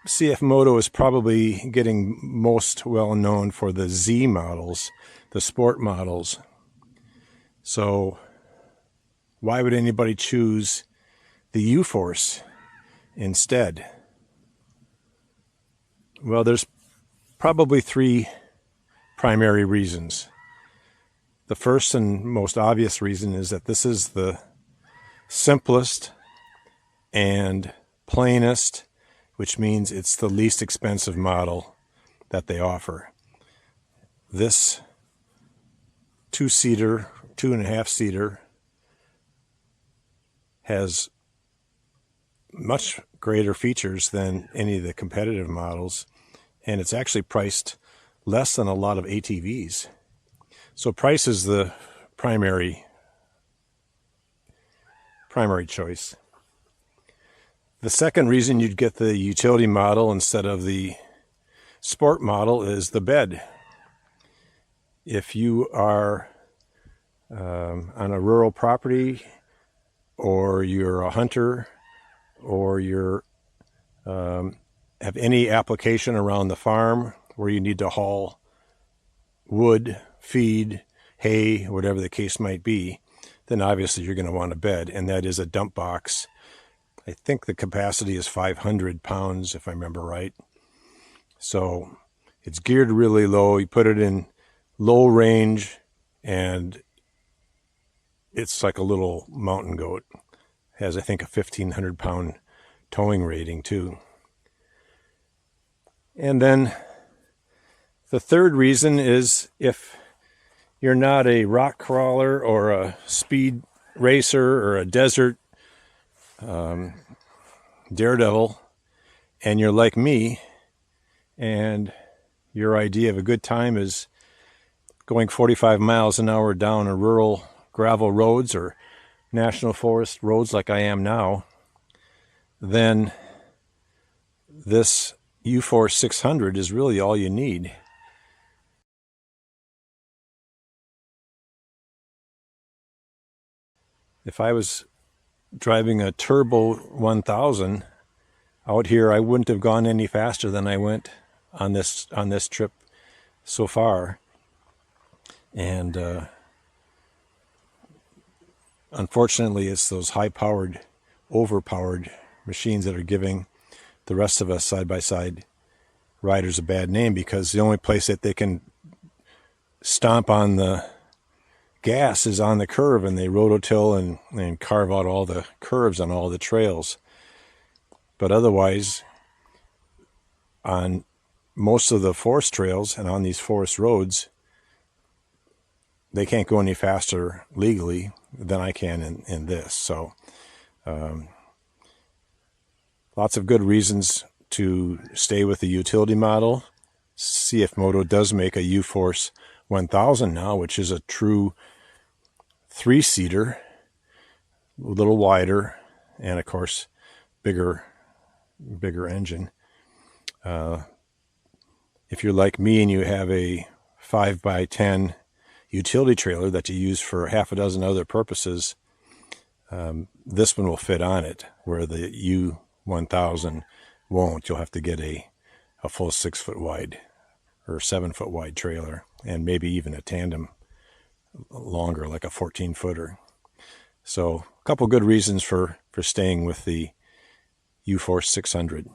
CFMoto is probably getting most well known for the Z models, the sport models. So why would anybody choose the Uforce instead? Well, there's probably three primary reasons. The first and most obvious reason is that this is the simplest and plainest, which means it's the least expensive model that they offer. This two-seater, 2.5-seater has much greater features than any of the competitive models, and it's actually priced less than a lot of ATVs. So price is the primary choice. The second reason you'd get the utility model instead of the sport model is the bed. If you are on a rural property, or you're a hunter, or you're have any application around the farm where you need to haul wood, feed, hay, whatever the case might be, then obviously you're going to want a bed, and that is a dump box. I think the capacity is 500 pounds, if I remember right. So it's geared really low. You put it in low range, and it's like a little mountain goat. It has, I think, a 1,500 pound towing rating too. And then the third reason is if you're not a rock crawler or a speed racer or a desert daredevil, and you're like me, and your idea of a good time is going 45 miles an hour down a rural gravel roads or national forest roads like I am now, then this Uforce 600 is really all you need. If I was driving a turbo 1000 out here, I wouldn't have gone any faster than I went on this trip so far. And unfortunately, it's those high-powered, overpowered machines that are giving the rest of us side-by-side riders a bad name, because the only place that they can stomp on the gas is on the curve, and they rototill and carve out all the curves on all the trails. But otherwise, on most of the forest trails and on these forest roads, they can't go any faster legally than I can in this. So lots of good reasons to stay with the utility model. CFMoto does make a Uforce 1000 now, which is a true 3-seater, a little wider, and of course bigger engine. If you're like me and you have a 5x10 utility trailer that you use for half a dozen other purposes, this one will fit on it, where the U1000 won't. You'll have to get a full 6-foot wide or 7-foot wide trailer, and maybe even a tandem longer, like a 14-footer. So a couple good reasons for staying with the Uforce 600.